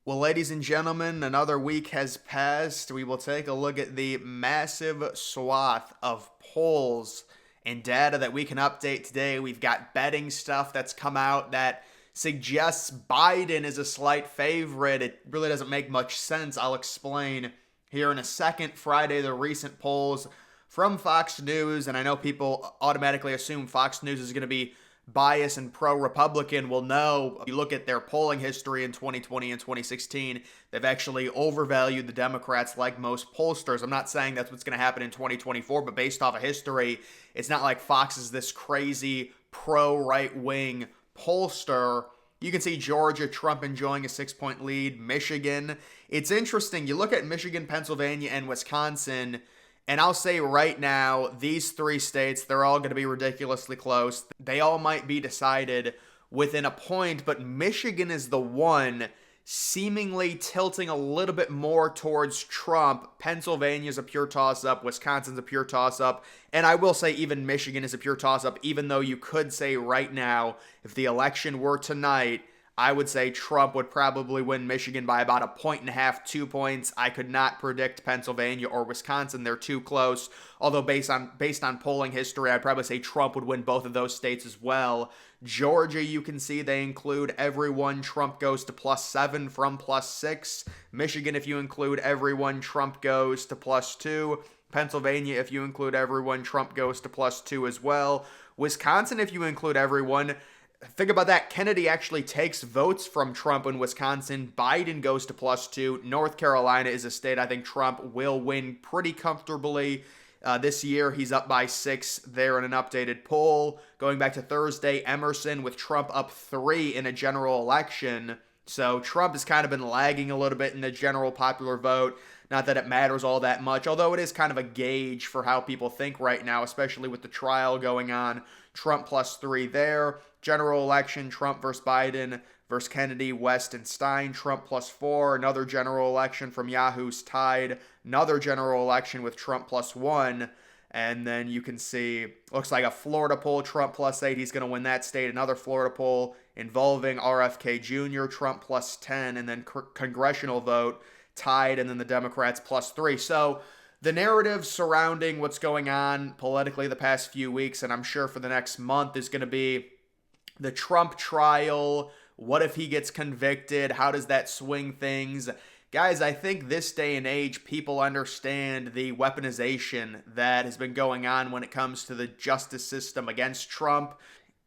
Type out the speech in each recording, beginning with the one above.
Well, ladies and gentlemen, another week has passed. We will take a look at the massive swath of polls and data that we can update today. We've got betting stuff that's come out that suggests Biden is a slight favorite. It really doesn't make much sense. I'll explain here in a second. Friday, the recent polls from Fox News, and I know people automatically assume Fox News is going to be bias and pro-Republican. Will know, if you look at their polling history in 2020 and 2016, they've actually overvalued the Democrats like most pollsters. I'm not saying that's what's going to happen in 2024, but based off of history, it's not like Fox is this crazy pro-right-wing pollster. You can see Georgia, Trump enjoying a 6-point lead. Michigan, it's interesting. You look at Michigan, Pennsylvania, and Wisconsin, and I'll say right now, these three states, they're all going to be ridiculously close. They all might be decided within a point, but Michigan is the one seemingly tilting a little bit more towards Trump. Pennsylvania's a pure toss-up. Wisconsin's a pure toss-up. And I will say even Michigan is a pure toss-up, even though you could say right now, if the election were tonight, I would say Trump would probably win Michigan by about 1.5, 2 points. I could not predict Pennsylvania or Wisconsin. They're too close. Although based on polling history, I'd probably say Trump would win both of those states as well. Georgia, you can see they include everyone. Trump goes to +7 from +6. Michigan, if you include everyone, Trump goes to +2. Pennsylvania, if you include everyone, Trump goes to +2 as well. Wisconsin, if you include everyone, think about that. Kennedy actually takes votes from Trump in Wisconsin. Biden goes to +2. North Carolina is a state I think Trump will win pretty comfortably. This year, he's up by 6 there in an updated poll. Going back to Thursday, Emerson with Trump up 3 in a general election. So Trump has kind of been lagging a little bit in the general popular vote. Not that it matters all that much, although it is kind of a gauge for how people think right now, especially with the trial going on. Trump +3 there. General election, Trump versus Biden versus Kennedy, West, and Stein. Trump +4. Another general election from Yahoo's tied. Another general election with Trump +1. And then you can see, looks like a Florida poll, Trump +8. He's going to win that state. Another Florida poll involving RFK Jr., Trump +10. And then congressional vote tied, and then the Democrats +3. So the narrative surrounding what's going on politically the past few weeks, and I'm sure for the next month, is going to be the Trump trial. What if he gets convicted? How does that swing things? Guys, I think this day and age, people understand the weaponization that has been going on when it comes to the justice system against Trump.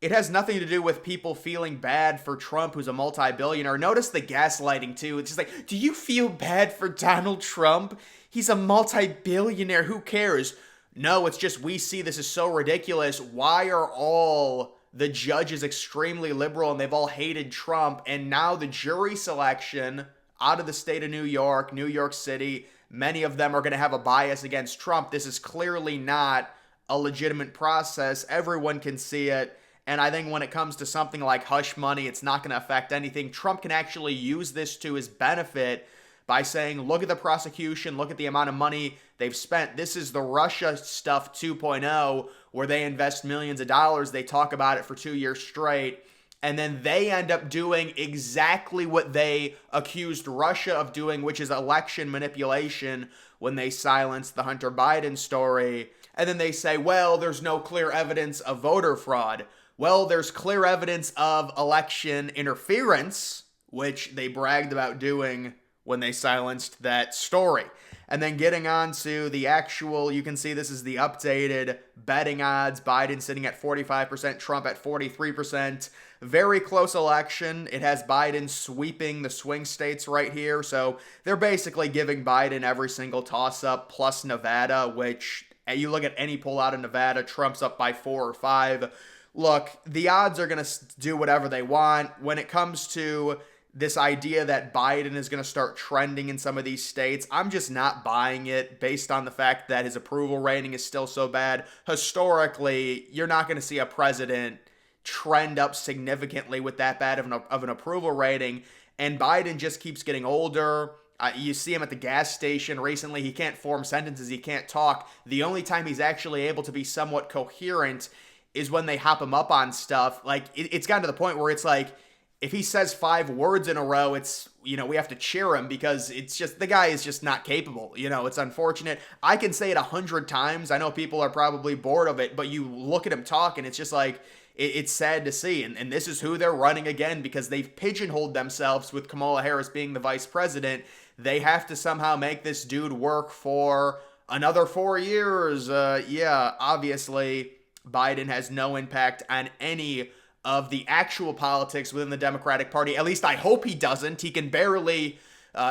It has nothing to do with people feeling bad for Trump, who's a multi-billionaire. Notice the gaslighting, too. It's just like, do you feel bad for Donald Trump? He's a multi-billionaire. Who cares? No, it's just we see this is so ridiculous. Why are all the judges extremely liberal and they've all hated Trump? And now the jury selection out of the state of New York City, many of them are going to have a bias against Trump. This is clearly not a legitimate process. Everyone can see it. And I think when it comes to something like hush money, it's not going to affect anything. Trump can actually use this to his benefit by saying, look at the prosecution, look at the amount of money they've spent. This is the Russia stuff 2.0, where they invest millions of dollars. They talk about it for 2 years straight. And then they end up doing exactly what they accused Russia of doing, which is election manipulation, when they silenced the Hunter Biden story. And then they say, well, there's no clear evidence of voter fraud. Well, there's clear evidence of election interference, which they bragged about doing when they silenced that story. And then getting on to the actual, you can see this is the updated betting odds. Biden sitting at 45%, Trump at 43%. Very close election. It has Biden sweeping the swing states right here. So they're basically giving Biden every single toss-up plus Nevada, which you look at any poll out of Nevada, Trump's up by 4 or 5. Look, the odds are going to do whatever they want. When it comes to this idea that Biden is going to start trending in some of these states, I'm just not buying it based on the fact that his approval rating is still so bad. Historically, you're not going to see a president trend up significantly with that bad of an approval rating, and Biden just keeps getting older. You see him at the gas station recently. He can't form sentences. He can't talk. The only time he's actually able to be somewhat coherent is when they hop him up on stuff. Like, it's gotten to the point where it's like, if he says 5 words in a row, it's, we have to cheer him because it's just, the guy is just not capable. It's unfortunate. I can say it 100 times. I know people are probably bored of it, but you look at him talk and it's just like, it's sad to see. And this is who they're running again because they've pigeonholed themselves with Kamala Harris being the vice president. They have to somehow make this dude work for another 4 years. Yeah, obviously, Biden has no impact on any of the actual politics within the Democratic Party. At least I hope he doesn't. He can barely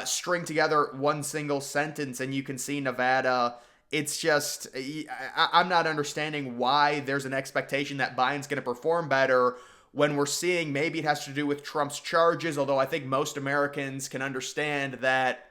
string together one single sentence, and you can see Nevada. It's just, I'm not understanding why there's an expectation that Biden's going to perform better when we're seeing maybe it has to do with Trump's charges, although I think most Americans can understand that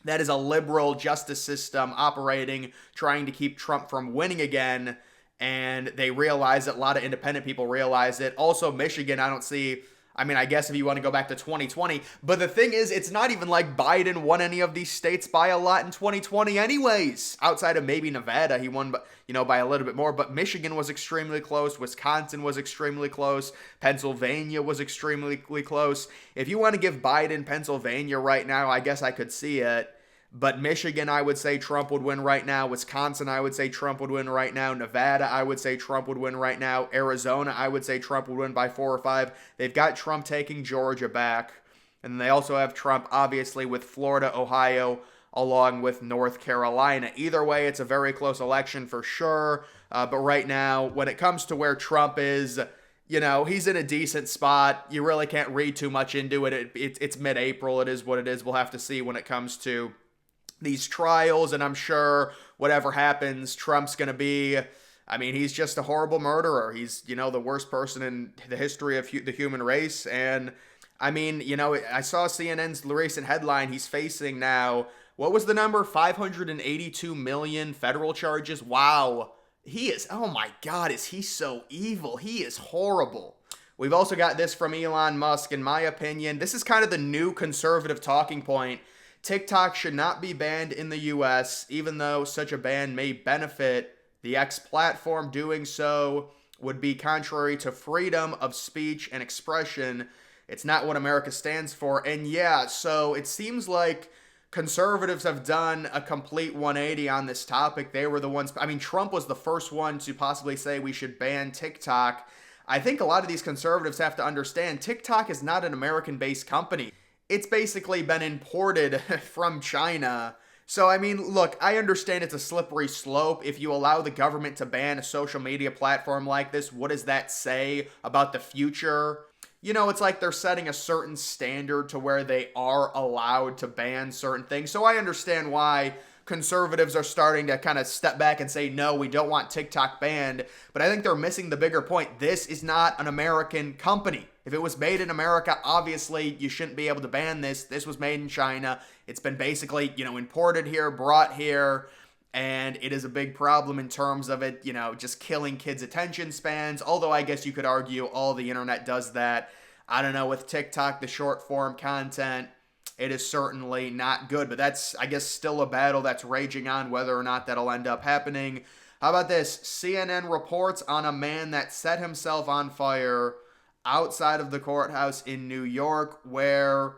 that is a liberal justice system operating, trying to keep Trump from winning again. And they realize it. A lot of independent people realize it. Also, Michigan, I guess if you want to go back to 2020. But the thing is, it's not even like Biden won any of these states by a lot in 2020 anyways. Outside of maybe Nevada, he won, by a little bit more. But Michigan was extremely close. Wisconsin was extremely close. Pennsylvania was extremely close. If you want to give Biden Pennsylvania right now, I guess I could see it. But Michigan, I would say Trump would win right now. Wisconsin, I would say Trump would win right now. Nevada, I would say Trump would win right now. Arizona, I would say Trump would win by 4 or 5. They've got Trump taking Georgia back. And they also have Trump, obviously, with Florida, Ohio, along with North Carolina. Either way, it's a very close election for sure. But right now, when it comes to where Trump is, he's in a decent spot. You really can't read too much into it. It's mid-April. It is what it is. We'll have to see when it comes to these trials, and I'm sure whatever happens, Trump's going to be, he's just a horrible murderer. He's, the worst person in the history of the human race. And I saw CNN's recent headline. He's facing now, what was the number? 582 million federal charges. Wow. He is, oh my God, is he so evil? He is horrible. We've also got this from Elon Musk. In my opinion, this is kind of the new conservative talking point. TikTok should not be banned in the US, even though such a ban may benefit the X platform. Doing so would be contrary to freedom of speech and expression. It's not what America stands for. And yeah, so it seems like conservatives have done a complete 180 on this topic. They were the ones, Trump was the first one to possibly say we should ban TikTok. I think a lot of these conservatives have to understand TikTok is not an American-based company. It's basically been imported from China. So, look, I understand it's a slippery slope. If you allow the government to ban a social media platform like this, what does that say about the future? It's like they're setting a certain standard to where they are allowed to ban certain things. So I understand why conservatives are starting to kind of step back and say, no, we don't want TikTok banned. But I think they're missing the bigger point. This is not an American company. If it was made in America, obviously you shouldn't be able to ban this. This was made in China. It's been basically, imported here, brought here, and it is a big problem in terms of it, just killing kids' attention spans. Although I guess you could argue all the internet does that. I don't know, with TikTok, the short form content, it is certainly not good. But that's, I guess, still a battle that's raging on, whether or not that'll end up happening. How about this? CNN reports on a man that set himself on fire outside of the courthouse in New York where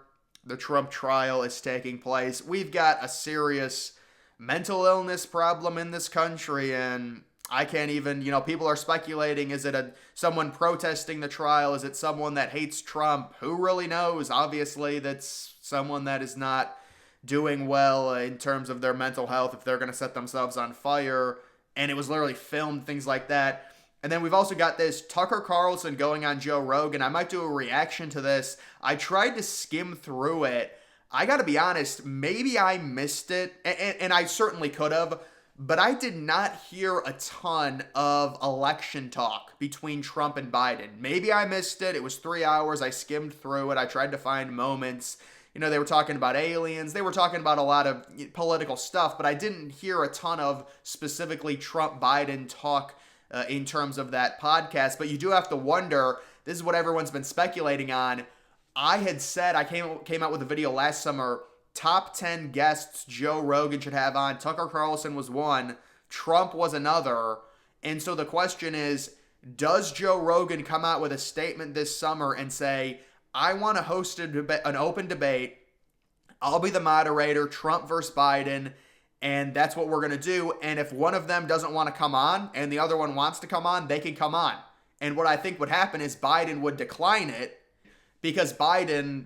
the Trump trial is taking place. We've got a serious mental illness problem in this country, and I can't even, people are speculating, is it someone protesting the trial? Is it someone that hates Trump? Who really knows? Obviously, that's someone that is not doing well in terms of their mental health if they're going to set themselves on fire, and it was literally filmed, things like that. And then we've also got this Tucker Carlson going on Joe Rogan. I might do a reaction to this. I tried to skim through it. I got to be honest, maybe I missed it, and I certainly could have, but I did not hear a ton of election talk between Trump and Biden. Maybe I missed it. It was 3 hours. I skimmed through it. I tried to find moments. They were talking about aliens. They were talking about a lot of political stuff, but I didn't hear a ton of specifically Trump-Biden talk in terms of that podcast. But you do have to wonder, this is what everyone's been speculating on. I had said, I came out with a video last summer, top 10 guests Joe Rogan should have on. Tucker Carlson was one, Trump was another. And so the question is, does Joe Rogan come out with a statement this summer and say, I want to host an open debate. I'll be the moderator, Trump versus Biden, and that's what we're going to do. And if one of them doesn't want to come on and the other one wants to come on, they can come on. And what I think would happen is Biden would decline it because Biden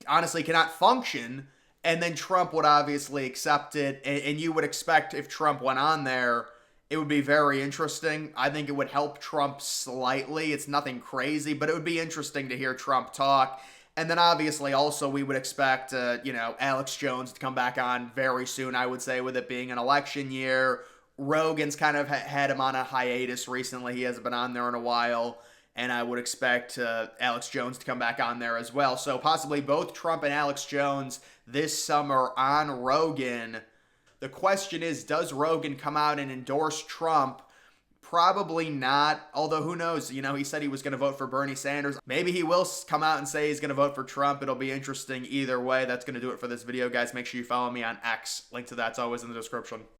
honestly cannot function. And then Trump would obviously accept it. And you would expect if Trump went on there, it would be very interesting. I think it would help Trump slightly. It's nothing crazy, but it would be interesting to hear Trump talk. And then obviously also we would expect, Alex Jones to come back on very soon, I would say, with it being an election year. Rogan's kind of had him on a hiatus recently. He hasn't been on there in a while. And I would expect Alex Jones to come back on there as well. So possibly both Trump and Alex Jones this summer on Rogan. The question is, does Rogan come out and endorse Trump? Probably not, although who knows? He said he was going to vote for Bernie Sanders. Maybe he will come out and say he's going to vote for Trump. It'll be interesting either way. That's going to do it for this video, guys. Make sure you follow me on X. Link to that's always in the description.